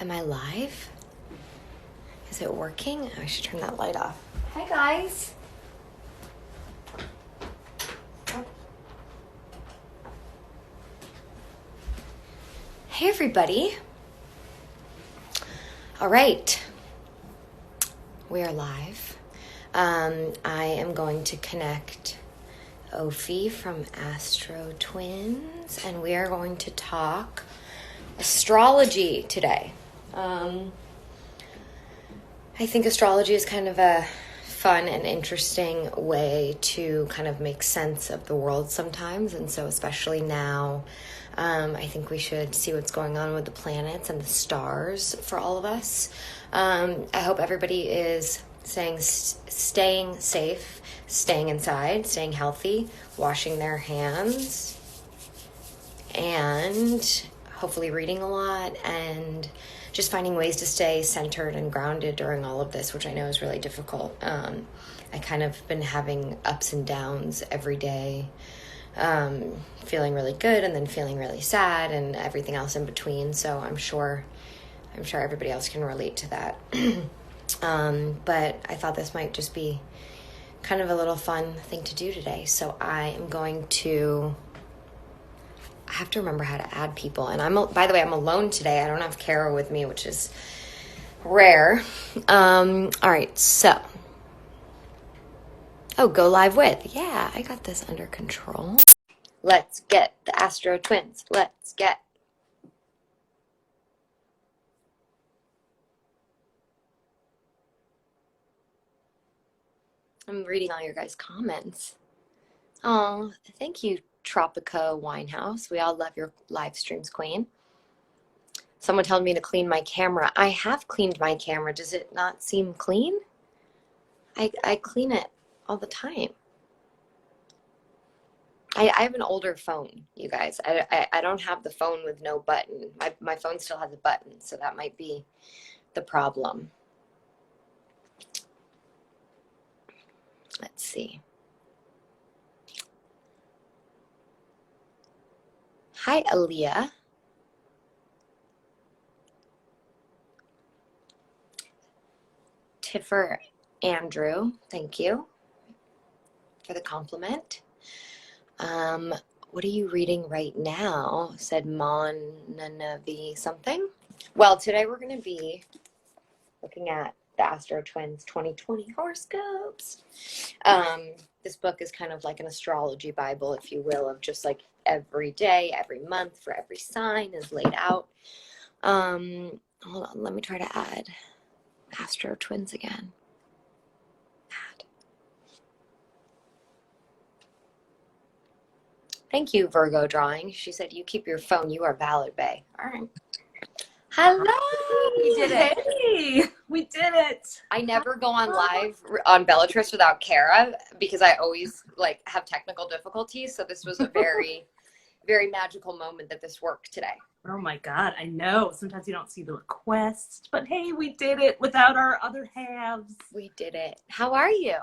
Am I live? Is it working? I should turn that light off. Hi, guys. Hey, everybody. All right. We are live. I am going to connect Ophi from Astro Twins, and we are going to talk astrology today. I think astrology is kind of a fun and interesting way to kind of make sense of the world sometimes, and so especially now, I think we should see what's going on with the planets and the stars for all of us. I hope everybody is staying safe, staying inside, staying healthy, washing their hands, and hopefully reading a lot and just finding ways to stay centered and grounded during all of this, which I know is really difficult. I kind of been having ups and downs every day, feeling really good and then feeling really sad and everything else in between. So I'm sure everybody else can relate to that. But I thought this might just be kind of a little fun thing to do today. So I have to remember how to add people. And by the way, I'm alone today. I don't have Kara with me, which is rare. All right, so. Oh, go live with. Yeah, I got this under control. Let's get the Astro Twins. Let's get. I'm reading all your guys' comments. Oh, thank you, Tropico Winehouse. We all love your live streams, Queen. Someone told me to clean my camera. I have cleaned my camera. Does it not seem clean? I clean it all the time. I have an older phone, you guys. I don't have the phone with no button. My phone still has a button, so that might be the problem. Let's see. Hi, Aaliyah. Tiffer Andrew, thank you for the compliment. What are you reading right now? Said Monanavi something. Well, today we're going to be looking at the Astro Twins 2020 horoscopes. This book is kind of like an astrology Bible, if you will, of just like every day, every month for every sign is laid out. Hold on, let me try to add Astro Twins again. Add. Thank you, Virgo Drawing. She said, you keep your phone. You are valid, bae. All right. Hello. We did it. Hey, we did it. I never go on live on Bellatrix without Kara because I always like have technical difficulties. So this was a very, very magical moment that this worked today. Oh my God, I know. Sometimes you don't see the requests, but hey, we did it without our other halves. We did it. How are you?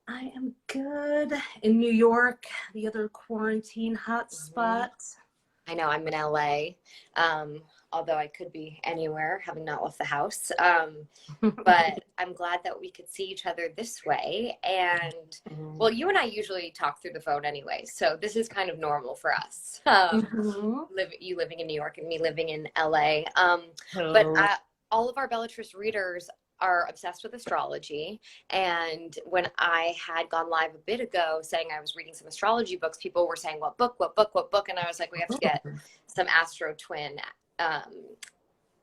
I am good. In New York, the other quarantine hotspot. I know, I'm in LA. Although I could be anywhere, having not left the house. But I'm glad that we could see each other this way. And, well, you and I usually talk through the phone anyway, so this is kind of normal for us. You living in New York and me living in LA. But all of our Bellatrix readers are obsessed with astrology. And when I had gone live a bit ago saying I was reading some astrology books, people were saying, what book? And I was like, we have to get some Astro Twin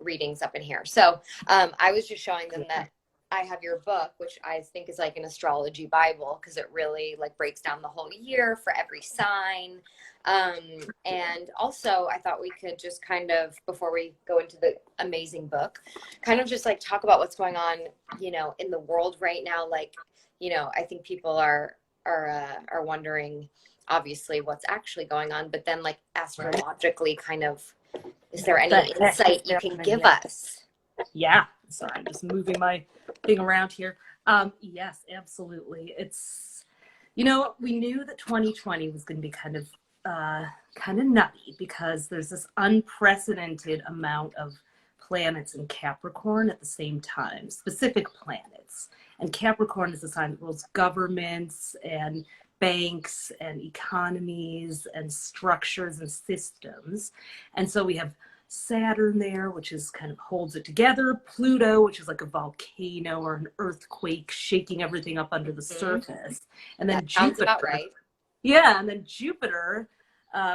readings up in here. So I was just showing them that I have your book, which I think is like an astrology Bible because it really like breaks down the whole year for every sign. And also I thought we could just kind of, before we go into the amazing book, kind of just like talk about what's going on, you know, in the world right now. Like, you know, I think people are wondering obviously what's actually going on, but then like astrologically kind of, is there any insight you can give us? Yeah. Sorry, I'm just moving my thing around here. Yes, absolutely. It's, you know, we knew that 2020 was going to be kind of nutty because there's this unprecedented amount of planets in Capricorn at the same time, specific planets. And Capricorn is the sign that rules governments and banks and economies and structures and systems. And so we have Saturn there, which is kind of holds it together. Pluto, which is like a volcano or an earthquake shaking everything up under the surface. And then That sounds Jupiter. about right. Yeah, and then Jupiter,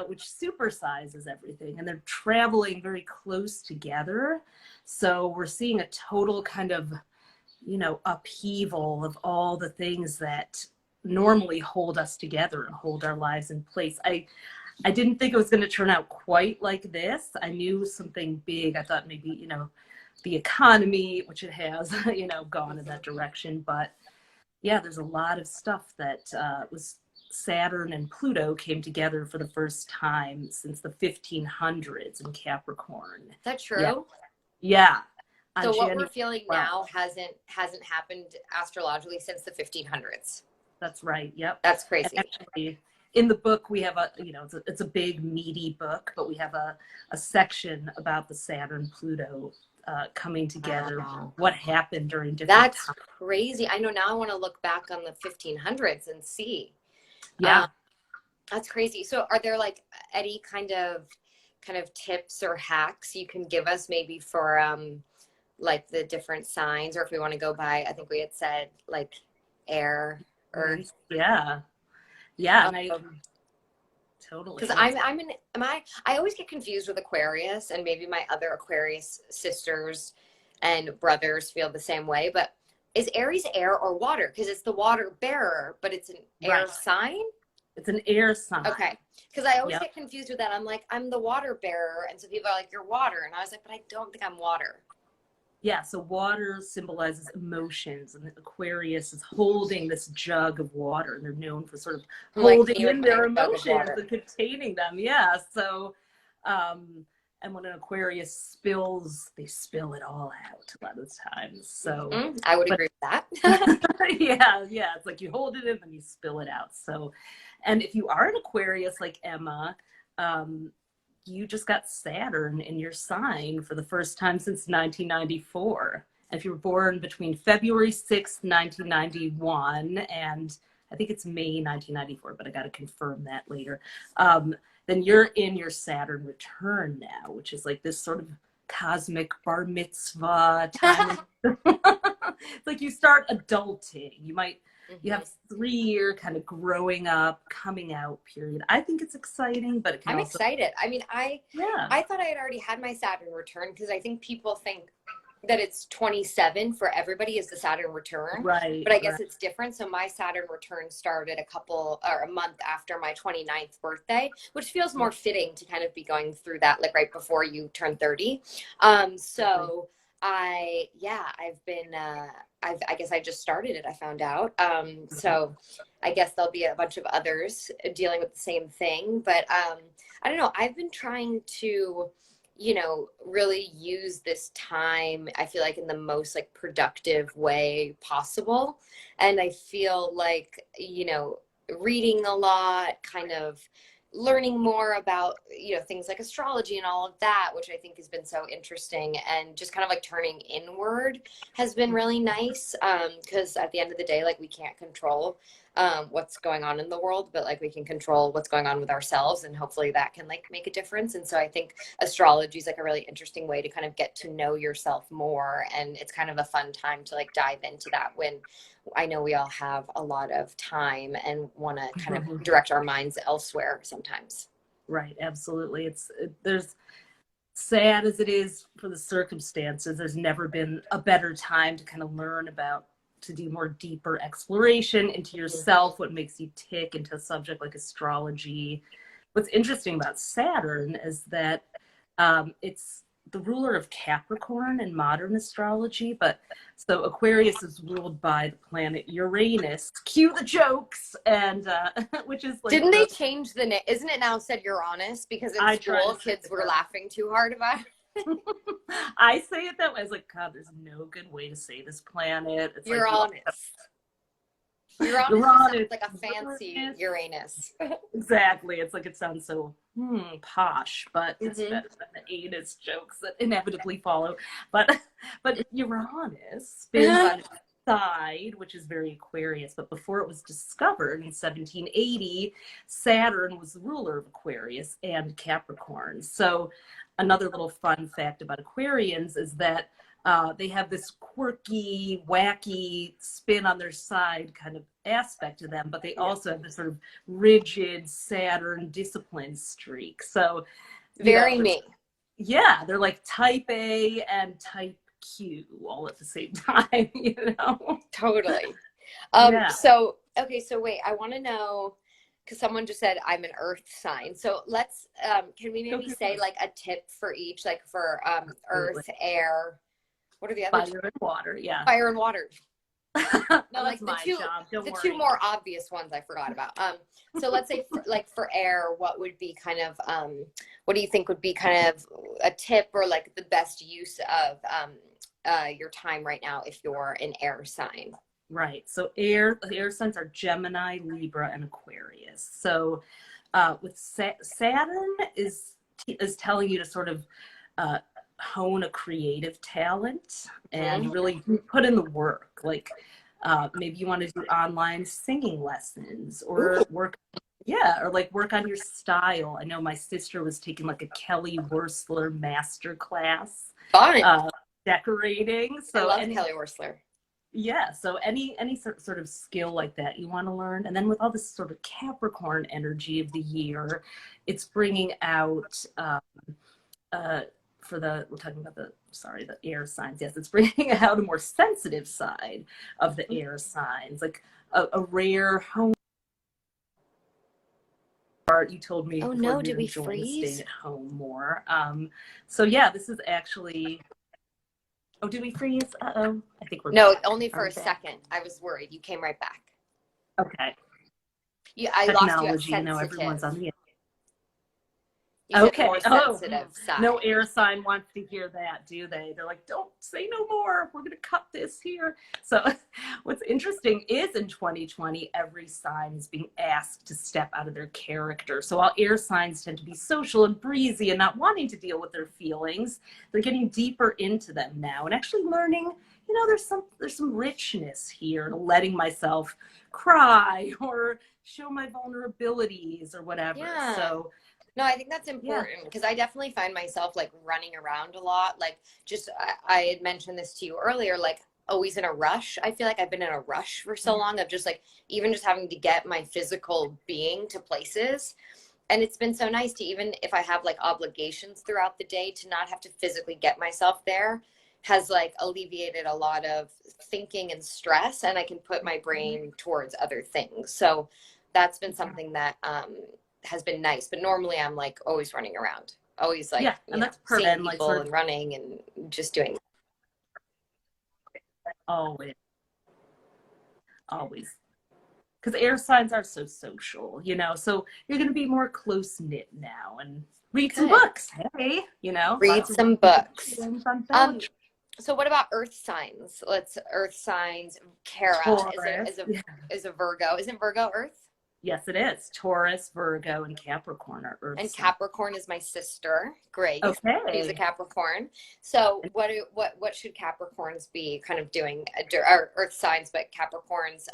which supersizes everything, and they're traveling very close together. So we're seeing a total kind of, upheaval of all the things that normally hold us together and hold our lives in place. I didn't think it was going to turn out quite like this. I knew something big. I thought maybe, the economy, which it has, gone in that direction. But yeah, there's a lot of stuff that was Saturn and Pluto came together for the first time since the 1500s in Capricorn. Is that true? Yeah. So what we're feeling now hasn't happened astrologically since the 1500s. That's right. Yep. That's crazy. And actually, in the book, we have it's a big meaty book, but we have a section about the Saturn Pluto coming together. Wow. What happened during different That's times. crazy. I know now I want to look back on the 1500s and see. Yeah. That's crazy. So are there like any kind of tips or hacks you can give us maybe for like the different signs, or if we want to go by, I think we had said like air, earth. Yeah. And I totally, because I always get confused with Aquarius, and maybe my other Aquarius sisters and brothers feel the same way, but is Aries air or water? Because it's the water bearer, but it's an air sign. It's an air sign. Okay. Because I always get confused with that. I'm like, I'm the water bearer. And so people are like, you're water. And I was like, but I don't think I'm water. Yeah, so water symbolizes emotions, and Aquarius is holding this jug of water, and they're known for sort of holding in their emotions and containing them. Yeah, so, and when an Aquarius spills, they spill it all out a lot of times. So I would agree with that. yeah, it's like you hold it in and you spill it out. So, and if you are an Aquarius like Emma, you just got Saturn in your sign for the first time since 1994. And if you were born between February 6th, 1991, and I think it's May 1994, but I got to confirm that later, then you're in your Saturn return now, which is like this sort of cosmic bar mitzvah time. It's like you start adulting. You have 3-year kind of growing up, coming out period. I think it's exciting, but it can excited. I mean, I thought I had already had my Saturn return, because I think people think that it's 27 for everybody is the Saturn return. Right. But I guess it's different. So my Saturn return started a month after my 29th birthday, which feels more fitting to kind of be going through that like right before you turn 30. So I've been, I guess I just started it, I found out. So I guess there'll be a bunch of others dealing with the same thing, but I don't know. I've been trying to, really use this time, I feel like, in the most like productive way possible. And I feel like, reading a lot, kind of learning more about, things like astrology and all of that, which I think has been so interesting, and just kind of like turning inward has been really nice. Because at the end of the day, like, we can't control what's going on in the world, but like we can control what's going on with ourselves, and hopefully that can like make a difference. And so I think astrology is like a really interesting way to kind of get to know yourself more, and it's kind of a fun time to like dive into that when I know we all have a lot of time and want to kind of direct our minds elsewhere sometimes. Right, absolutely. There's, sad as it is for the circumstances, there's never been a better time to kind of learn about, to do more deeper exploration into yourself, what makes you tick, into a subject like astrology. What's interesting about Saturn is that it's the ruler of Capricorn in modern astrology, but so Aquarius is ruled by the planet Uranus. Cue the jokes, and which is like, didn't they change the name? Isn't it now said Uranus? Because in school kids were laughing too hard about it. I say it that way. I was like, God, there's no good way to say this planet. It's Uranus. Uranus just sounds like a fancy Uranus. Exactly. It's like, it sounds so posh, but it's Mhm. better than the anus jokes that inevitably follow. But Uranus spins on its side, which is very Aquarius. But before it was discovered in 1780, Saturn was the ruler of Aquarius and Capricorn. So another little fun fact about Aquarians is that they have this quirky, wacky spin on their side kind of aspect to them, but they also have this sort of rigid Saturn discipline streak. So, Very me. Yeah, they're like type A and type Q all at the same time, you know? Totally. Yeah. So, okay, so wait, I want to know, because someone just said I'm an earth sign. So let's, can we maybe say like a tip for each, like for earth, air, what are the other Fire and water, yeah. Fire and water. No, like that's my job. Don't worry. Two more obvious ones I forgot about. So let's say for air, what would be kind of what do you think would be kind of a tip or like the best use of your time right now if you're an air sign? Right. So the air signs are Gemini, Libra, and Aquarius. So with Saturn is telling you to sort of hone a creative talent and really put in the work. Like maybe you want to do online singing lessons or work on your style. I know my sister was taking like a Kelly Wearstler master class. Fun. Decorating. So I love Kelly Wearstler. Yeah, so any sort of skill like that you want to learn, and then with all this sort of Capricorn energy of the year, it's bringing out we're talking about the air signs. Yes, it's bringing out a more sensitive side of the air signs, like a rare home. You told me. Oh no, did we freeze? Staying at home more. So yeah, this is actually. Oh, did we freeze? Uh-oh. I think we're No, back. only for a second. I was worried. You came right back. Okay. Yeah, I Technology, lost you at sensitive. Everyone's on the Okay. More sensitive side. No air sign wants to hear that, do they? They're like, don't say no more. We're going to cut this here. So what's interesting is in 2020, every sign is being asked to step out of their character. So while air signs tend to be social and breezy and not wanting to deal with their feelings, they're getting deeper into them now and actually learning, there's some richness here in letting myself cry or show my vulnerabilities or whatever. Yeah. So no, I think that's important because I definitely find myself like running around a lot. Like I had mentioned this to you earlier, like always in a rush. I feel like I've been in a rush for so long of just like, even just having to get my physical being to places. And it's been so nice to, even if I have like obligations throughout the day, to not have to physically get myself there has like alleviated a lot of thinking and stress, and I can put my brain towards other things. So that's been something that, has been nice, but normally I'm like always running around, always like and that's perfect. Seeing people and running and just doing always because air signs are so social, so you're going to be more close knit now and read some books. Hey, read some books. So what about earth signs? Earth signs. Kara is a Virgo. Isn't Virgo earth? Yes, it is. Taurus, Virgo, and Capricorn are earth signs. And Capricorn is my sister, Grace. Okay. She's a Capricorn. So what should Capricorns be kind of doing? Or earth signs, but Capricorns,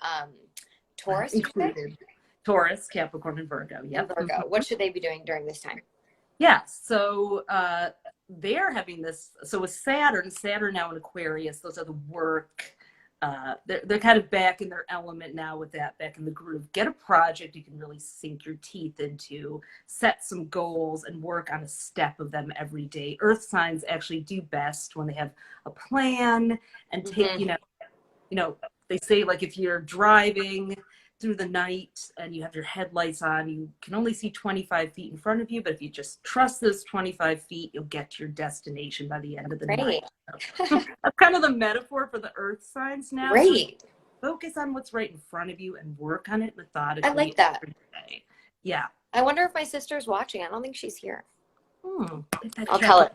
Taurus? Included. Taurus, Capricorn, and Virgo. Yep. And Virgo. What should they be doing during this time? Yeah, so they're having this. So with Saturn now in Aquarius, those are the work. They're kind of back in their element now with that, back in the groove. Get a project you can really sink your teeth into, set some goals, and work on a step of them every day. Earth signs actually do best when they have a plan and take, they say like if you're driving through the night and you have your headlights on, you can only see 25 feet in front of you, but if you just trust those 25 feet, you'll get to your destination by the end of the night. That's kind of the metaphor for the earth signs now. Great. Focus on what's right in front of you and work on it methodically. I like that. Every day. Yeah. I wonder if my sister's watching. I don't think she's here. I'll tell her.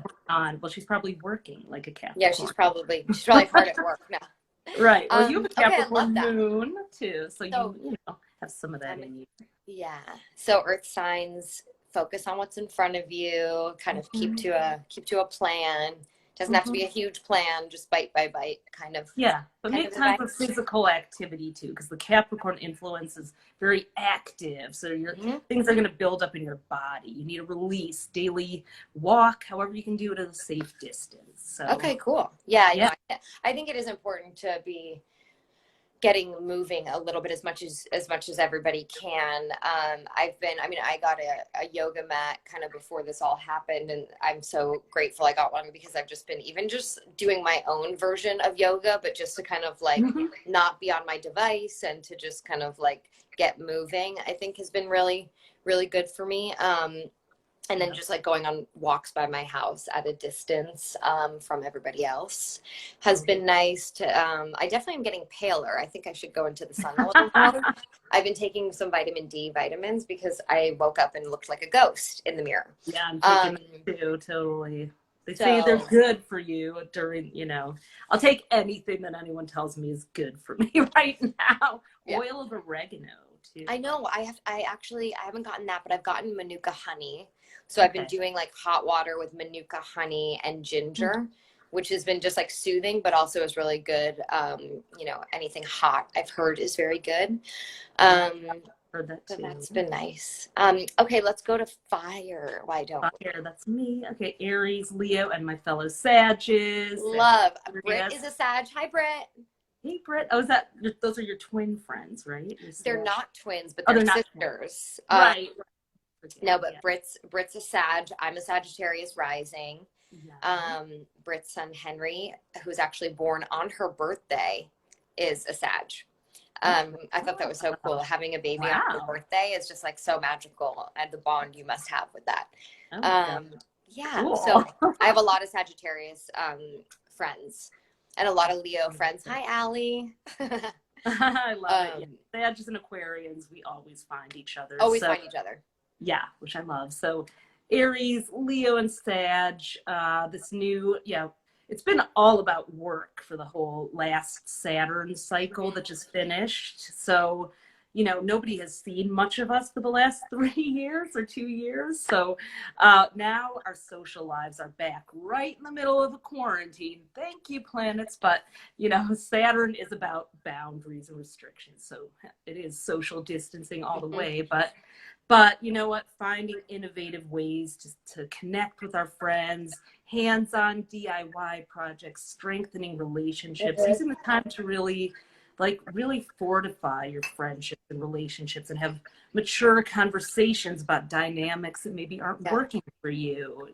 Well, she's probably working like a Capricorn. Yeah, she's probably hard at work now. Right. Well, you have a Okay, I love Capricorn that. moon too, so So, you know have some of that um, in you. yeah. So earth signs focus on what's in front of you, kind of Mhm. keep to a plan. Doesn't have to be Mhm. a huge plan, just bite by bite Yeah, but kind of make time for advice. physical activity too, because the Capricorn influence is very active. So your Hmm. things are going to build up in your body. You need a release, daily walk, however you can do it at a safe distance. So Okay, cool. Yeah, I know. yeah. I think it is important to be getting moving a little bit as much as everybody can. I mean, I got a yoga mat kind of before this all happened, and I'm so grateful I got one because I've just been even just doing my own version of yoga, but just to kind of like Mhm. not be on my device and to just kind of like get moving, I think has been really good for me. And then Yeah. just like going on walks by my house at a distance from everybody else has been nice to I definitely am getting paler. I think I should go into the sun a little more. I've been taking some vitamin D vitamins because I woke up and looked like a ghost in the mirror. Yeah, I'm taking um that too, totally. They say they're so good for you during, I'll take anything that anyone tells me is good for me right now. yeah, Oil of oregano too. I know. I haven't gotten that, but I've gotten manuka honey. So I've been Okay. doing like hot water with manuka honey and ginger, which has been just like soothing, but also is really good. Anything hot I've heard is very good. Yeah, Um, heard that so too. that's been nice. Okay, let's go to fire. Why don't we? Fire, that's me. Okay, Aries, Leo, and my fellow Sages. Love. Brit Sagittarius. is a Sag. Hi, Brit. Hey, Britt. Oh, those are your twin friends, right? Your They're Sag. not twins, but Oh, they're they're not twins. sisters. Right. Forget. No, but Yeah. Brit's a Sag. I'm a Sagittarius rising. Yeah. Brit's son Henry, who's actually born on her birthday, is a Sag. I thought that was so cool. Oh, Having a baby on your wow. birthday is just like so magical, and the bond you must have with that. Oh my God. Um, yeah, Cool. so I have a lot of Sagittarius friends and a lot of Leo friends. Hi, Allie. I love it. Yeah. um, Sagittarius and Aquarians, we always find each other. Always So find each other. yeah, which I love. So Aries, Leo, and Sag, this new, it's been all about work for the whole last Saturn cycle Mhm. that just finished. So, nobody has seen much of us for the last 3 years or 2 years. So now our social lives are back right in the middle of a quarantine. Thank you, planets. But, Saturn is about boundaries and restrictions. So it is social distancing all the Mhm. way. But you know what? Finding innovative ways to connect with our friends, hands-on DIY projects, strengthening relationships, using the time to really fortify your friendships and relationships and have mature conversations about dynamics that maybe aren't Yeah. working for you.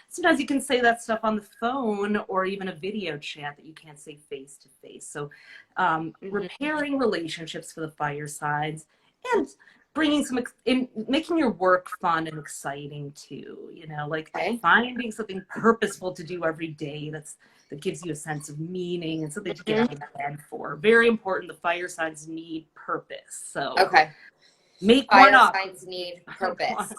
Sometimes you can say that stuff on the phone or even a video chat that you can't say face to face. So Mhm. repairing relationships for the fire signs and bringing in making your work fun and exciting too, like Okay. finding something purposeful to do every day that gives you a sense of meaning and something to get Mhm. out of bed for. Very important. The fire signs need purpose. So Okay. make one Fire up. signs need purpose.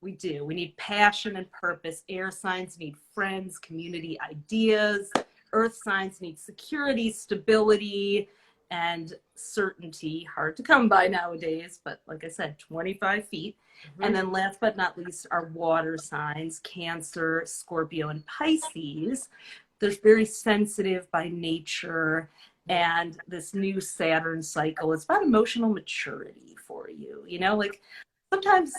We do. We need passion and purpose. Air signs need friends, community, ideas. Earth signs need security, stability, and certainty. Hard to come by nowadays, but like I said, 25 feet. And Mhm. then last but not least, our water signs, Cancer, Scorpio, and Pisces. They're very sensitive by nature. And this new Saturn cycle is about emotional maturity for you. Like sometimes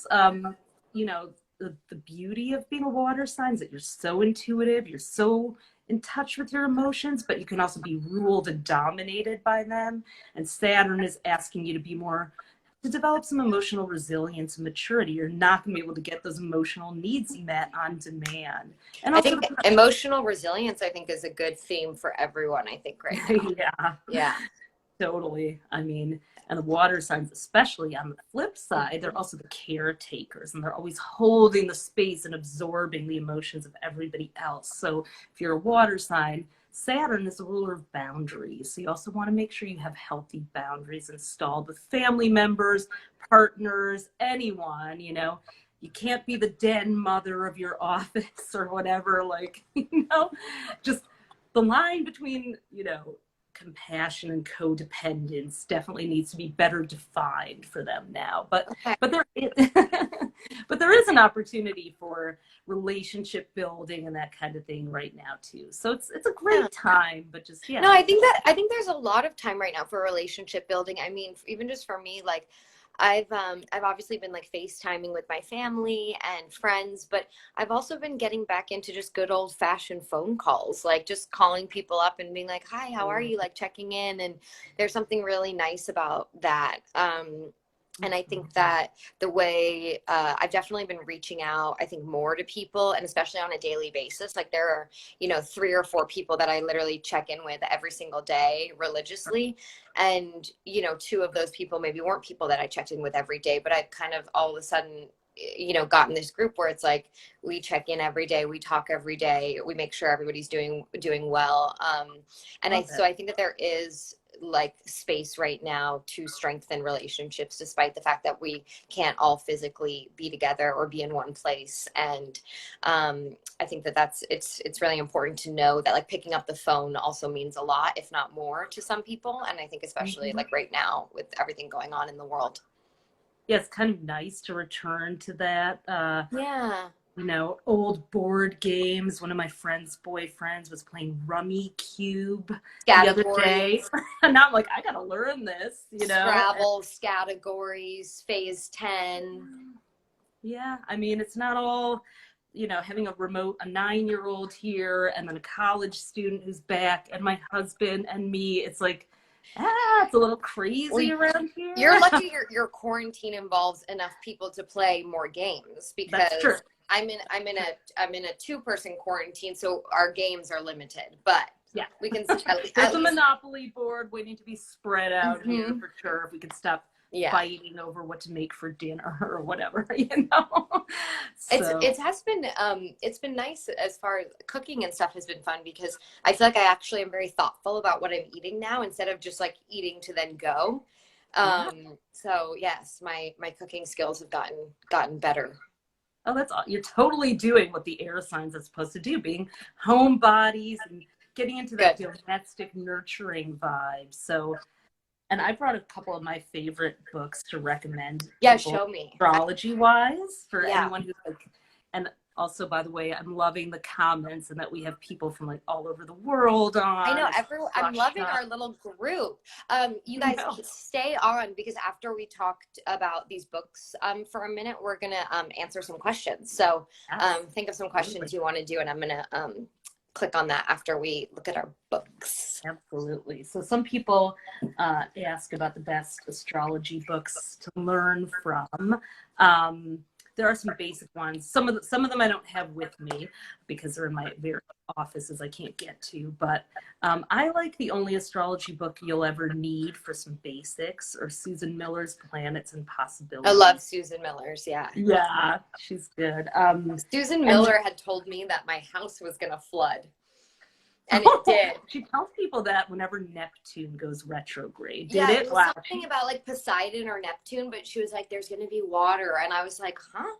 the beauty of being a water sign is that you're so intuitive, you're so in touch with your emotions, but you can also be ruled and dominated by them. And Saturn is asking you to develop some emotional resilience and maturity. You're not going to be able to get those emotional needs met on demand. And I also think emotional resilience, I think, is a good theme for everyone, I think, right now. yeah. Yeah. Totally. I mean, and the water signs, especially on the flip side, they're Mhm. also the caretakers and they're always holding the space and absorbing the emotions of everybody else. So if you're a water sign, Saturn is a ruler of boundaries. So you also want to make sure you have healthy boundaries installed with family members, partners, anyone. You can't be the den mother of your office or whatever, just the line between, compassion and codependence definitely needs to be better defined for them now. But Okay. but there but there is an opportunity for relationship building and that kind of thing right now too. So it's a great time, but just No, I think there's a lot of time right now for relationship building. I mean, even just for me, like I've obviously been like FaceTiming with my family and friends, but I've also been getting back into just good old fashioned phone calls, like just calling people up and being like, "Hi, how are you?" Like checking in, and there's something really nice about that. And I think that the way I've definitely been reaching out, I think more to people, and especially on a daily basis. Like there are, 3 or 4 people that I literally check in with every single day religiously. And, 2 of those people maybe weren't people that I checked in with every day, but I've kind of all of a sudden, gotten this group where it's like, we check in every day, we talk every day, we make sure everybody's doing well. So I think that there is like space right now to strengthen relationships, despite the fact that we can't all physically be together or be in one place. And I think that it's really important to know that like picking up the phone also means a lot, if not more, to some people. And I think especially like right now with everything going on in the world. Yeah, it's kind of nice to return to that. Yeah. Old board games. One of my friend's boyfriends was playing Rummy Cube the other day. And now I'm like, I gotta learn this, Scrabble, categories, phase 10. Yeah, I mean, it's not all, having a 9-year-old here and then a college student who's back and my husband and me. It's like, it's a little crazy around here. You're lucky your quarantine involves enough people to play more games, because that's true. I'm in a 2-person quarantine, so our games are limited. But yeah, we can. There's a Monopoly board waiting to be spread out here for sure. If we could stop fighting over what to make for dinner or whatever, So. It's been nice as far as cooking and stuff has been fun, because I feel like I actually am very thoughtful about what I'm eating now, instead of just like eating to then go. So yes, my cooking skills have gotten better. Oh, you're totally doing what the air signs are supposed to do, being homebodies and getting into that domestic nurturing vibe. So, and I brought a couple of my favorite books to recommend. Yeah, show me. Astrology wise, for anyone who's like, and also, by the way, I'm loving the comments and that we have people from like all over the world on. I know, I'm loving our little group. You guys stay on, because after we talked about these books for a minute, we're going to answer some questions. So think of some questions you want to do, and I'm going to click on that after we look at our books. Absolutely. So some people ask about the best astrology books to learn from. There are some basic ones. Some of them I don't have with me because they're in my various offices I can't get to. But I like The Only Astrology Book You'll Ever Need for some basics, or Susan Miller's Planets and Possibilities. I love Susan Miller's. Yeah. Yeah, she's good. Susan Miller had told me that my house was going to flood. And it did. She tells people that whenever Neptune goes retrograde. Did it? Wow. Something about like Poseidon or Neptune, but she was like, there's going to be water. And I was like, huh?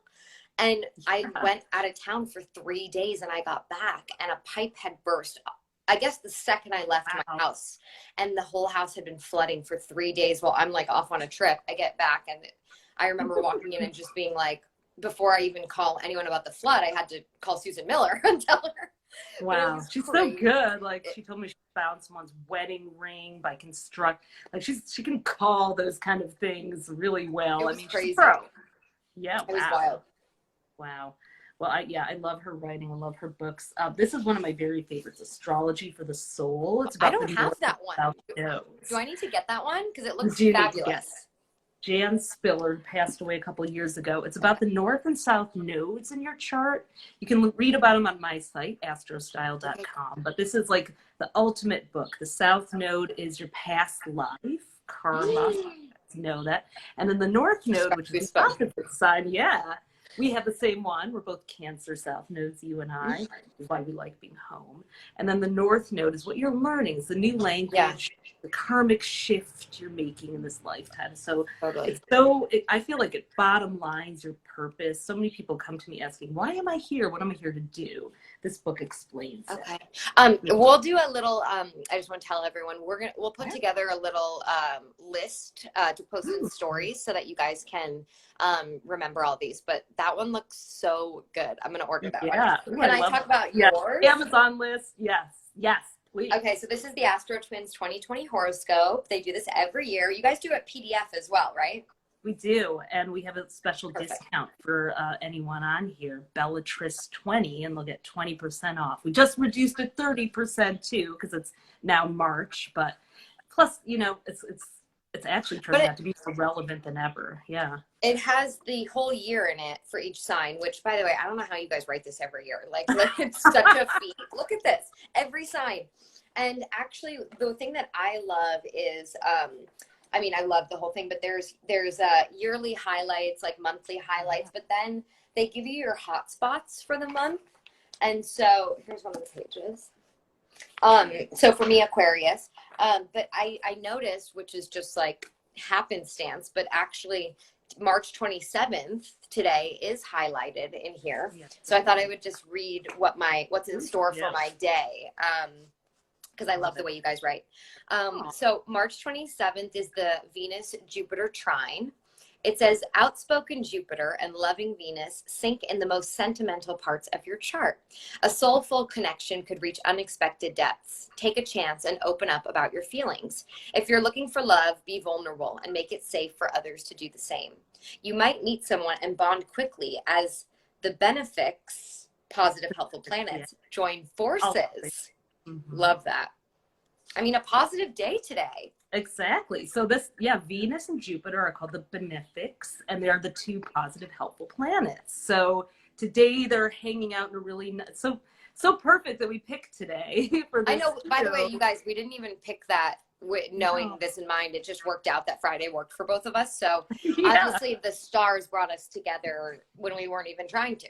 And I went out of town for 3 days, and I got back and a pipe had burst. I guess the second I left my house, and the whole house had been flooding for 3 days while I'm like off on a trip. I get back, and I remember walking in and just being like, before I even call anyone about the flood, I had to call Susan Miller and tell her. Wow, she's so good. Like, she told me she found someone's wedding ring by construct. Like, she can call those kind of things really well. It was crazy. She's pro. Yeah, it was wild. Wow. Well, I love her writing. I love her books. This is one of my very favorites, Astrology for the Soul. It's about I don't have that one. Do I need to get that one? Because it looks fabulous. Yes. Jan Spiller passed away a couple of years ago. It's about the North and South nodes in your chart. You can read about them on my site, astrostyle.com. But this is like the ultimate book. The South node is your past life, karma. Know that. And then the North node, which is the opposite side, We have the same one. We're both Cancer South nodes, you and I. Why we like being home. And then the North node is what you're learning. It's the new language, the karmic shift you're making in this lifetime. So Totally. I feel like it bottom lines your purpose. So many people come to me asking, why am I here? What am I here to do? This book explains it. We'll do a little, I just want to tell everyone, we'll put together a little list to post in stories so that you guys can remember all these, but that one looks so good. I'm going to order that one. Can I talk about yours? Amazon list. Yes, please. Okay, so this is the Astro Twins 2020 horoscope. They do this every year. You guys do it PDF as well, right? We do, and we have a special discount for anyone on here, Bellatrix 20, and they'll get 20% off. We just reduced it 30% too, because it's now March, but plus, you know, it's actually turning out to be more relevant than ever. Yeah. It has the whole year in it for each sign, which, by the way, I don't know how you guys write this every year. Like it's such a feat. Look at this, every sign. And actually, the thing that I love is, I mean, I love the whole thing, but there's yearly highlights, like monthly highlights, but then they give you your hot spots for the month. And so here's one of the pages. So for me, Aquarius, but I noticed, which is just like happenstance, but actually March 27th today is highlighted in here. So I thought I would just read what's in store for my day. Because I love the way you guys write. So March 27th is the Venus-Jupiter trine. It says, outspoken Jupiter and loving Venus sync in the most sentimental parts of your chart. A soulful connection could reach unexpected depths. Take a chance and open up about your feelings. If you're looking for love, be vulnerable and make it safe for others to do the same. You might meet someone and bond quickly as the benefics, positive, helpful planets, join forces. Love that. I mean, a positive day today. Exactly. So Venus and Jupiter are called the benefics, and they are the two positive, helpful planets. So today they're hanging out in a really so perfect that we picked today for this. I know. By the way, you guys, we didn't even pick that knowing this in mind. It just worked out that Friday worked for both of us. So obviously, the stars brought us together when we weren't even trying to.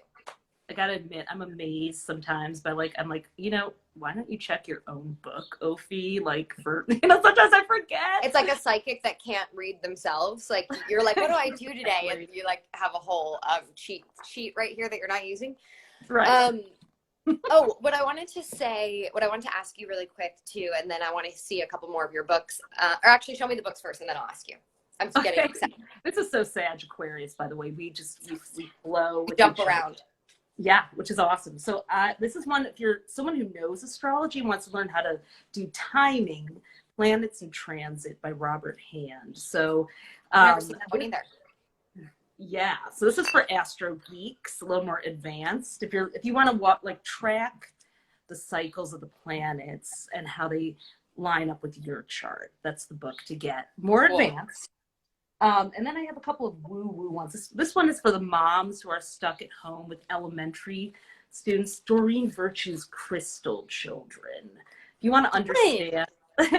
I gotta admit, I'm amazed sometimes by I'm like, you know, why don't you check your own book, Ophi? Like sometimes I forget. It's like a psychic that can't read themselves. Like you're like, what do I do today? And you like have a whole cheat sheet right here that you're not using. Right. What I wanted to ask you really quick too, and then I want to see a couple more of your books. Or actually show me the books first and then I'll ask you. I'm just getting excited. This is so Sag Aquarius, by the way. We flow. We jump around. Yeah, which is awesome. So this is one, if you're someone who knows astrology and wants to learn how to do timing, Planets in Transit by Robert Hand. So I've never seen that one either. Yeah, so this is for astro geeks, a little more advanced. If you want to track the cycles of the planets and how they line up with your chart, that's the book to get more advanced. And then I have a couple of woo-woo ones. This one is for the moms who are stuck at home with elementary students. Doreen Virtue's Crystal Children. If you want to understand.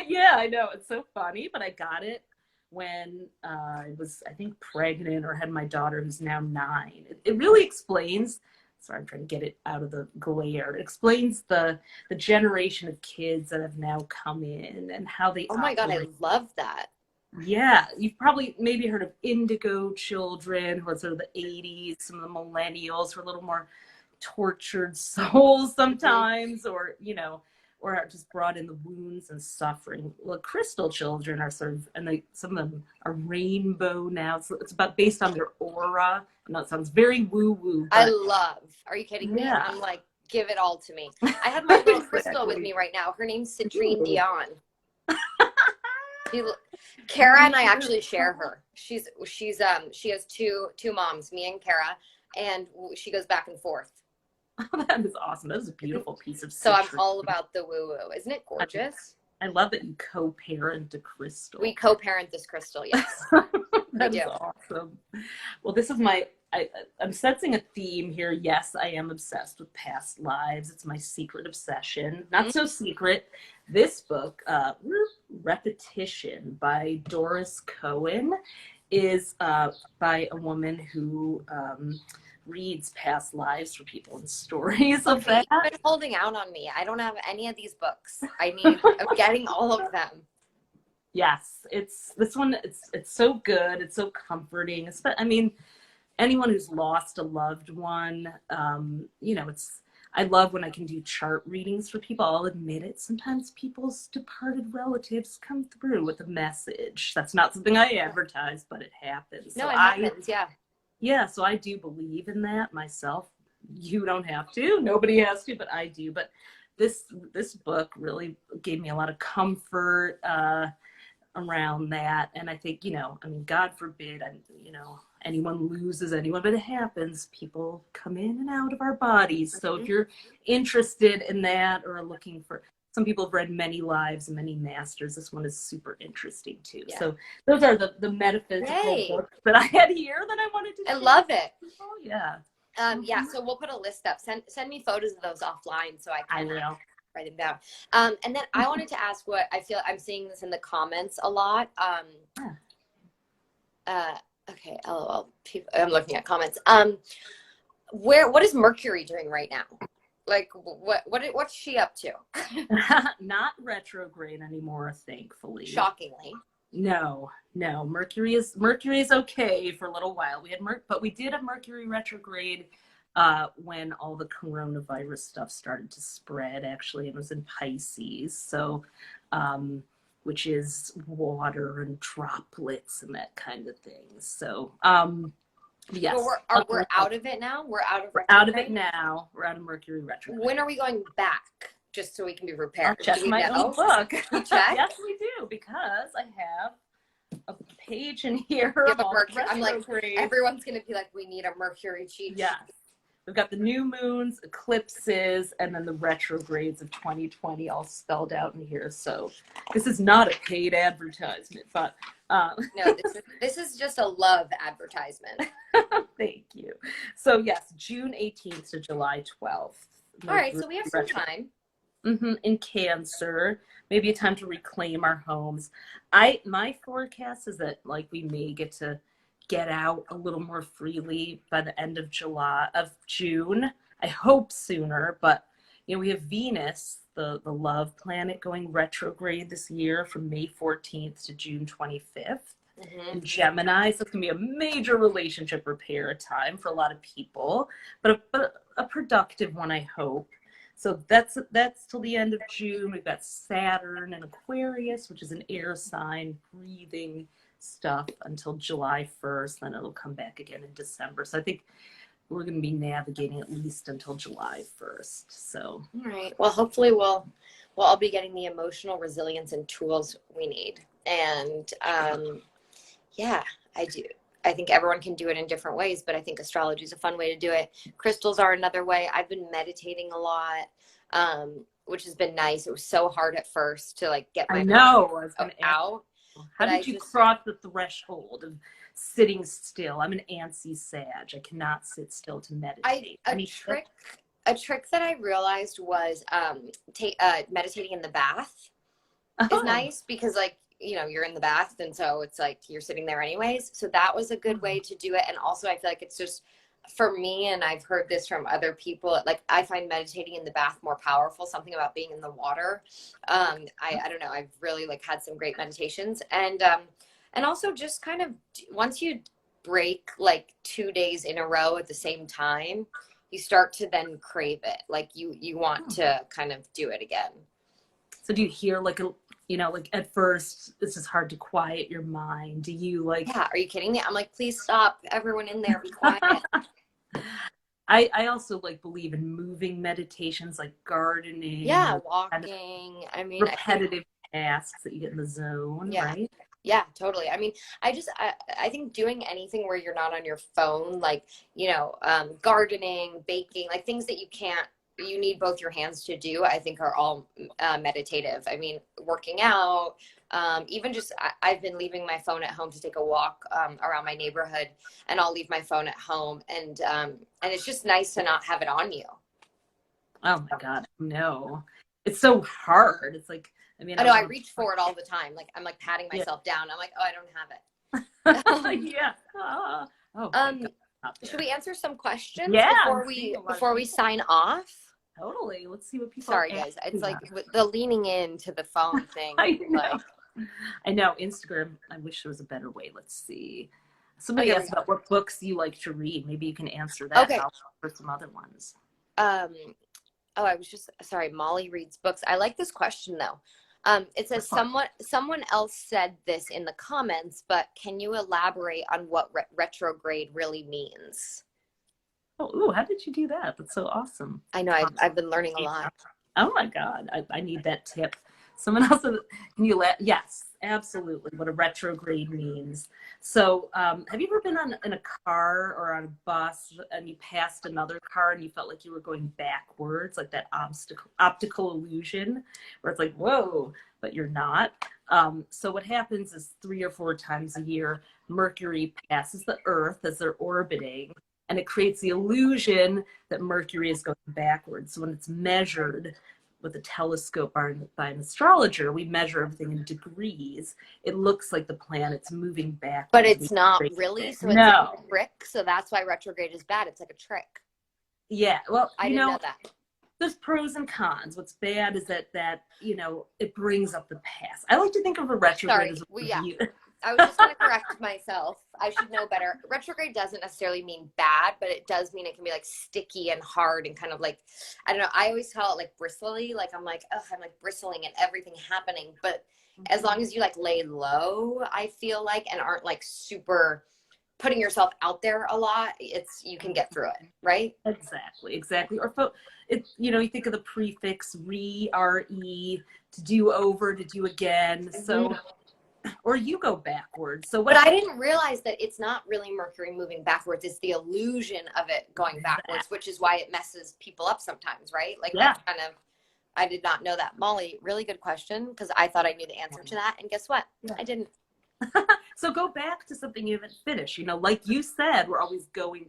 Yeah, I know. It's so funny, but I got it when I was, I think, pregnant or had my daughter who's now 9. It really explains, sorry, I'm trying to get it out of the glare. It explains the generation of kids that have now come in and how they Oh my God, I love that. Yeah, you've probably maybe heard of indigo children who are sort of the 80s, some of the millennials who are a little more tortured souls sometimes, or, you know, or are just brought in the wounds and suffering. Well, crystal children are sort of, and some of them are rainbow now. So it's based on their aura. I know it sounds very woo-woo. I love, are you kidding me? I'm like, give it all to me. I have my little crystal with me right now. Her name's Citrine Dion. Kara and I actually share her. She has two moms, me and Kara, and she goes back and forth. Oh, that is awesome. That is a beautiful piece of So I'm all about the woo-woo. Isn't it gorgeous? I love that you co-parent a crystal. We co-parent this crystal, yes. That is awesome. Well, this is I'm sensing a theme here. Yes, I am obsessed with past lives. It's my secret obsession. Not so secret. This book, Repetition by Doris Cohen. is by a woman who reads past lives for people and stories of that. You've been holding out on me. I don't have any of these books. I'm getting all of them. Yes, this one. It's so good. It's so comforting. I mean, anyone who's lost a loved one, you know, I love when I can do chart readings for people. I'll admit it. Sometimes people's departed relatives come through with a message. That's not something I advertise, but it happens. No, it happens. Yeah. Yeah. So I do believe in that myself. You don't have to. Nobody has to, but I do. But this book really gave me a lot of comfort around that. And I think, you know, I mean, God forbid, you know, anyone loses anyone, but it happens. People come in and out of our bodies. So if you're interested in that or looking for, some people have read Many Lives and Many Masters. This one is super interesting too. Yeah. So those are the metaphysical books that I had here that I wanted to share. I love it. Oh yeah. Yeah. So we'll put a list up. Send me photos of those offline so I can write them down. And then I wanted to ask what I feel I'm seeing this in the comments a lot. Okay, LOL. I'm looking at comments. What is Mercury doing right now? Like, what's she up to? Not retrograde anymore, thankfully. Shockingly. No. Mercury is okay for a little while. But we did have Mercury retrograde when all the coronavirus stuff started to spread. Actually, it was in Pisces. So, which is water and droplets and that kind of thing. So, yes. But we're out of it now? We're out of retrograde? Out of it now. We're out of Mercury retrograde. When are we going back? Just so we can be prepared. I'll check my own book. You check? Yes, we do, because I have a page in here. I'm like, everyone's going to be like, we need a Mercury cheat sheet. Yes. We've got the new moons, eclipses, and then the retrogrades of 2020 all spelled out in here. So this is not a paid advertisement, but no, this is just a love advertisement. Thank you. So yes, June 18th to July 12th. All right, so we have some time. In Cancer, maybe a time to reclaim our homes. My forecast is that like we may get out a little more freely by the end of June. I hope sooner, but you know, we have Venus, the love planet, going retrograde this year from May 14th to June 25th. In Gemini, so it's gonna be a major relationship repair time for a lot of people, but a productive one, I hope. So that's till the end of June. We've got Saturn and Aquarius, which is an air sign, breathing stuff, until July 1st. Then it'll come back again in December. So I think we're going to be navigating at least until July 1st. So all right. Well, hopefully we'll all be getting the emotional resilience and tools we need. And yeah, I do. I think everyone can do it in different ways, but I think astrology is a fun way to do it. Crystals are another way. I've been meditating a lot, which has been nice. It was so hard at first to like get my out. How did you cross the threshold of sitting still? I'm an antsy Sag. I cannot sit still to meditate. A trick that I realized was meditating in the bath is nice, because like, you know, you're in the bath, and so it's like you're sitting there anyways. So that was a good way to do it. And also I feel like it's just, for me, and I've heard this from other people, like I find meditating in the bath more powerful, something about being in the water. I don't know, I've really like had some great meditations. And also just kind of, once you break like 2 days in a row at the same time, you start to then crave it. Like you want to kind of do it again. So do you hear like like at first it's just hard to quiet your mind? Do you like, yeah, are you kidding me? I'm like, please stop, everyone in there, be quiet. I also like believe in moving meditations, like gardening. Yeah, walking. I mean, repetitive tasks that you get in the zone, right? Yeah, totally. I mean, I think doing anything where you're not on your phone, like, you know, gardening, baking, like things that you need both your hands to do, I think are all meditative. I mean, working out, even just, I've been leaving my phone at home to take a walk around my neighborhood, and I'll leave my phone at home, and it's just nice to not have it on you. Oh my God, no. It's so hard. It's like, I mean, I know, I reach for it all the time. Like, I'm like patting myself down. I'm like, oh, I don't have Yeah. Oh my Um, God. Not should there. we answer some questions Yeah, I'm before seeing a lot of before we people. sign off? Totally. Let's see what people Sorry, ask. guys. It's like the leaning into the phone thing. I Like, know. I know. Instagram, I wish there was a better way. Let's see. oh, Somebody here we asked go. about what books you like to read. Maybe you can answer that and Okay. I'll look for some other ones. Um, oh, I was just sorry. Molly reads books. I like this question though. It says someone else said this in the comments, but can you elaborate on what retrograde really means? Oh, ooh, how did you do that? That's so awesome. I know I've been learning a lot. Oh my God, I need that tip. Someone else, can you let, yes, absolutely, what a retrograde means. So have you ever been in a car or on a bus and you passed another car and you felt like you were going backwards, like that optical illusion where it's like, whoa, but you're not. So what happens is 3 or 4 times a year, Mercury passes the Earth as they're orbiting, and it creates the illusion that Mercury is going backwards. So when it's measured with a telescope by an astrologer, we measure everything in degrees. It looks like the planet's moving backwards. But it's not really. So it's like a trick. So that's why retrograde is bad. It's like a trick. Yeah. Well, I didn't know that. There's pros and cons. What's bad is that it brings up the past. I like to think of a retrograde as a review. I was just going to correct myself. I should know better. Retrograde doesn't necessarily mean bad, but it does mean it can be like sticky and hard and kind of like, I don't know. I always call it like bristly. Like I'm like, oh, I'm like bristling and everything happening. But as long as you like lay low, I feel like, and aren't like super putting yourself out there a lot, you can get through it, right? Exactly. Or you think of the prefix re, to do over, to do again. So or you go backwards. But I didn't realize that it's not really Mercury moving backwards. It's the illusion of it going backwards, which is why it messes people up sometimes, right? Like that's kind of, I did not know that. Molly, really good question, because I thought I knew the answer to that. And guess what? I didn't. So go back to something you haven't finished. Like you said, we're always going.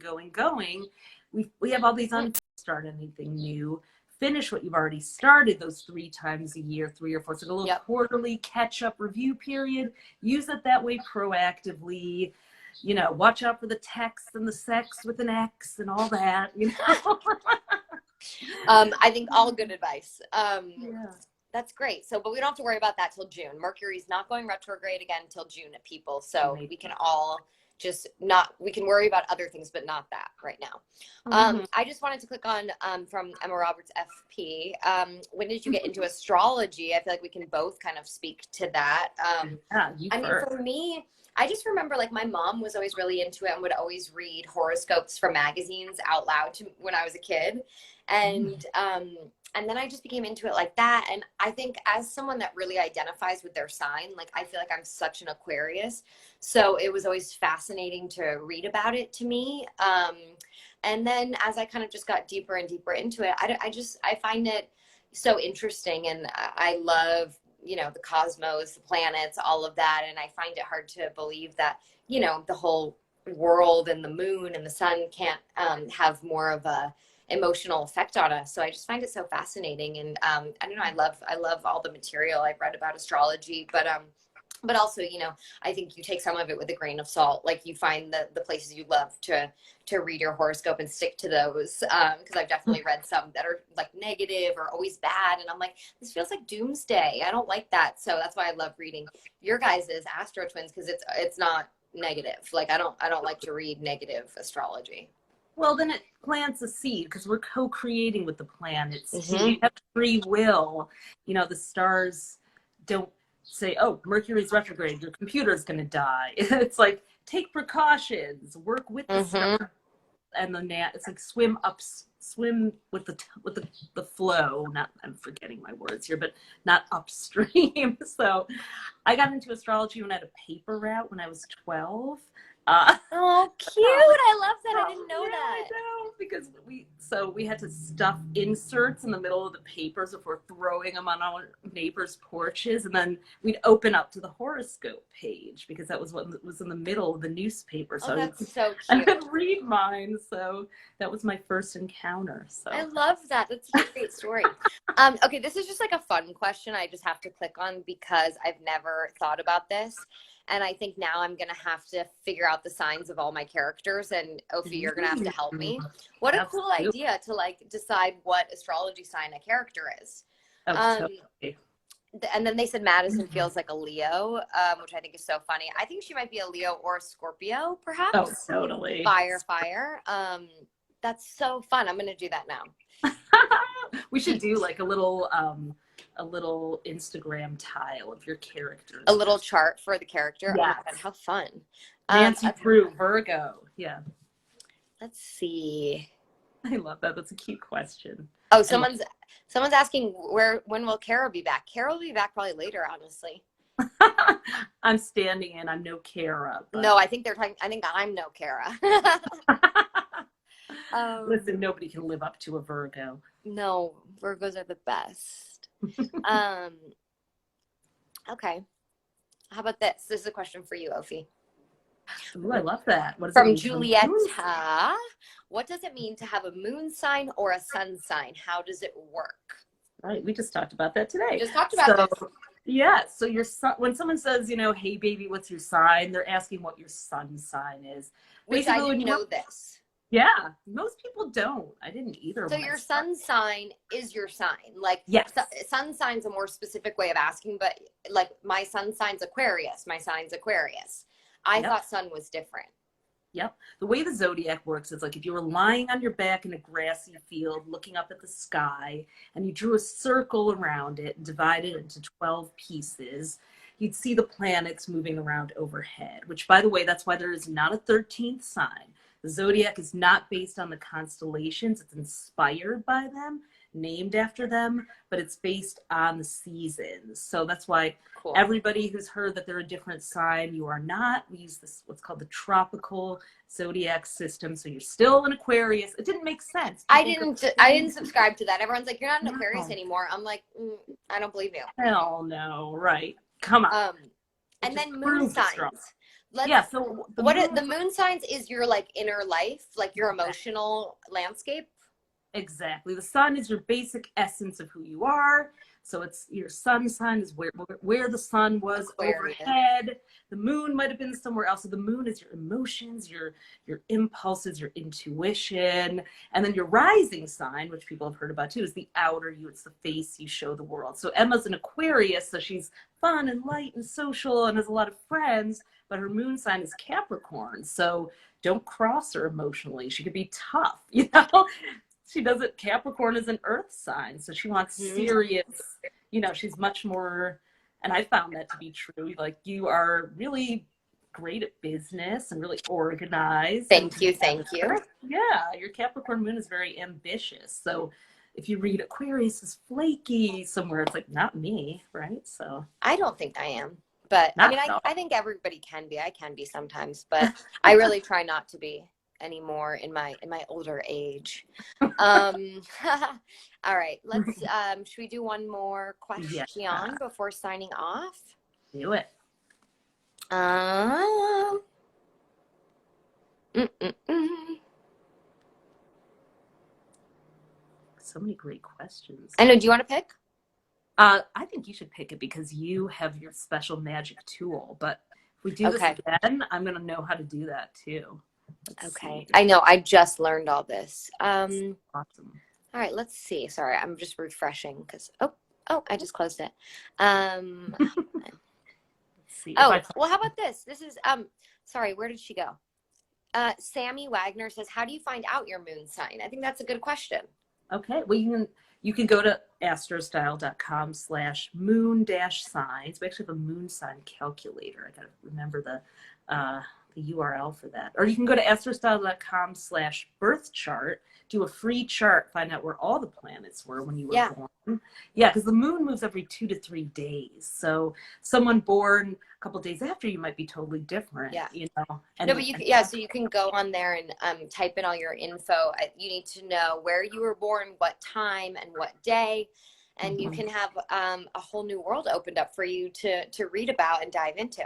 We have all these start anything new. Finish what you've already started those 3 times a year, 3 or 4. So a little quarterly catch-up review period. Use it that way proactively. Watch out for the text and the sex with an X and all that. I think all good advice. That's great. So, but we don't have to worry about that till June. Mercury's not going retrograde again until June, people. So we can all we can worry about other things, but not that right now. I just wanted to click on from Emma Roberts FP. When did you get into astrology? I feel like we can both kind of speak to that. For me, I just remember like my mom was always really into it and would always read horoscopes from magazines out loud when I was a kid. And then I just became into it like that. And I think as someone that really identifies with their sign, like I feel like I'm such an Aquarius. So it was always fascinating to read about it to me. And then as I kind of just got deeper and deeper into it, I find it so interesting. And I love, the cosmos, the planets, all of that. And I find it hard to believe that, the whole world and the moon and the sun can't have more of a emotional effect on us. So I just find it so fascinating. And I don't know, I love all the material I've read about astrology, but also, I think you take some of it with a grain of salt. Like you find the places you love to read your horoscope and stick to those. Because I've definitely read some that are like negative or always bad. And I'm like, this feels like doomsday. I don't like that. So that's why I love reading your guys' Astro Twins, because it's not negative. Like I don't like to read negative astrology. Well, then it plants a seed because we're co-creating with the planets. You have free will. The stars don't say, oh, Mercury's retrograde, your computer's going to die. It's like, take precautions, work with the stars. And it's like swim with the flow. I'm forgetting my words here, but not upstream. So I got into astrology when I had a paper route when I was 12. Oh, cute. I love that. I didn't know that. I know, because we had to stuff inserts in the middle of the papers before throwing them on our neighbors' porches, and then we'd open up to the horoscope page because that was what was in the middle of the newspaper. So that's so cute. I could read mine, so that was my first encounter. So I love that. That's a great story. Okay, this is just like a fun question I just have to click on because I've never thought about this. And I think now I'm going to have to figure out the signs of all my characters. And Ophi, you're going to have to help me. What a cool idea to like decide what astrology sign a character is. Oh, totally. And then they said Madison feels like a Leo, which I think is so funny. I think she might be a Leo or a Scorpio, perhaps. Oh, totally. Fire. That's so fun. I'm going to do that now. We should do like a little Instagram tile of your characters. A little chart for the character. Yes. Oh my God, how fun. Nancy Drew, Virgo. Yeah. Let's see. I love that. That's a cute question. Oh, someone's asking when will Kara be back? Kara will be back probably later, honestly. I'm standing in. I'm no Kara. But... No, I think I'm no Kara. Listen, nobody can live up to a Virgo. No, Virgos are the best. Okay. How about this? This is a question for you, Ophi. Ooh, I love that. What does From it mean? Julietta. What does it mean to have a moon sign or a sun sign? How does it work? Right. We just talked about that today. We just talked about this. Yeah. So your sun, when someone says, hey, baby, what's your sign? They're asking what your sun sign is. Which I didn't know this. Yeah. Most people don't. I didn't either. So your sun sign is your sign. Like, yes. Sun sign's a more specific way of asking, but like my sun sign's Aquarius. My sign's Aquarius. I thought sun was different. Yep. The way the zodiac works is like if you were lying on your back in a grassy field looking up at the sky and you drew a circle around it and divided it into 12 pieces, you'd see the planets moving around overhead, which, by the way, that's why there is not a 13th sign. The zodiac is not based on the constellations. It's inspired by them, named after them, but it's based on the seasons. So that's why everybody who's heard that they're a different sign, you are not. We use this, what's called the tropical zodiac system. So you're still an Aquarius. It didn't make sense. I didn't subscribe to that. Everyone's like, you're not an Aquarius anymore. I'm like, I don't believe you. Hell no. Right. Come on. And then moon signs. So the moon signs is your like inner life, like your emotional landscape. Exactly. The sun is your basic essence of who you are. So it's your sun sign is where the sun was overhead. The moon might have been somewhere else. So the moon is your emotions, your impulses, your intuition. And then your rising sign, which people have heard about too, is the outer you. It's the face you show the world. So Emma's an Aquarius, so she's fun and light and social and has a lot of friends, but her moon sign is Capricorn. So don't cross her emotionally. She could be tough, She doesn't, Capricorn is an earth sign. So she wants serious, she's much more, and I found that to be true. Like you are really great at business and really organized. Thank you. Yeah. Your Capricorn moon is very ambitious. So if you read Aquarius is flaky somewhere, it's like, not me. Right. So I don't think I am, but I think everybody can be. I can be sometimes, but I really try not to be anymore in my older age. All right, let's should we do one more question before signing off? Do it. So many great questions. I know. Do you want to pick? I think you should pick it because you have your special magic tool, but if we do this again, I'm going to know how to do that too. Let's see. I know. I just learned all this. Awesome. All right. Let's see. Sorry, I'm just refreshing because I just closed it. Let's see. Well, how about this? This is sorry. Where did she go? Sammy Wagner says, "How do you find out your moon sign?" I think that's a good question. Okay. Well, you can go to astrostyle.com/moon-signs. We actually have a moon sign calculator. I got to remember the URL for that. Or you can go to astrostyle.com/birth chart, do a free chart, find out where all the planets were when you were born. Yeah, because the moon moves every 2 to 3 days. So someone born a couple days after you might be totally different. Yeah. So you can go on there and type in all your info. You need to know where you were born, what time, and what day. And you can have a whole new world opened up for you to read about and dive into.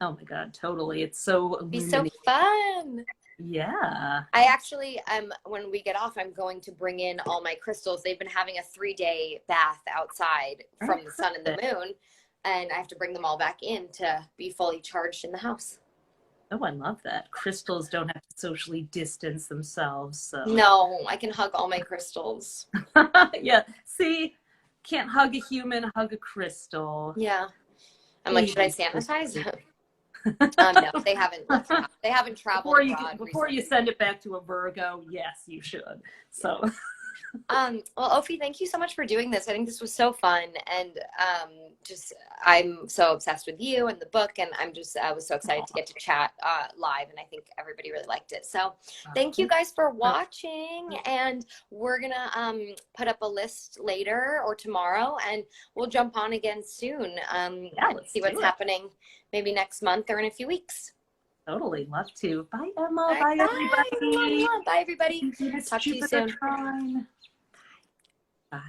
Oh my God, totally. It's so illuminating. Be so fun. Yeah. I actually, when we get off, I'm going to bring in all my crystals. They've been having a 3-day bath outside from the sun and the moon. and I have to bring them all back in to be fully charged in the house. Oh, I love that. Crystals don't have to socially distance themselves. So. No, I can hug all my crystals. Yeah. See, can't hug a human, hug a crystal. Yeah. I'm like, should I sanitize? No, they haven't left the house. They haven't traveled Before you send it back to a Virgo, yes, you should. So. Well, Ophi, thank you so much for doing this. I think this was so fun, and I'm so obsessed with you and the book, and I was so excited to get to chat live, and I think everybody really liked it. So thank you guys for watching, and we're gonna put up a list later or tomorrow, and we'll jump on again soon. Let's see what's happening maybe next month or in a few weeks. Totally, love to. Bye, Emma. Bye, everybody. Bye, everybody. Talk to you soon. Bye.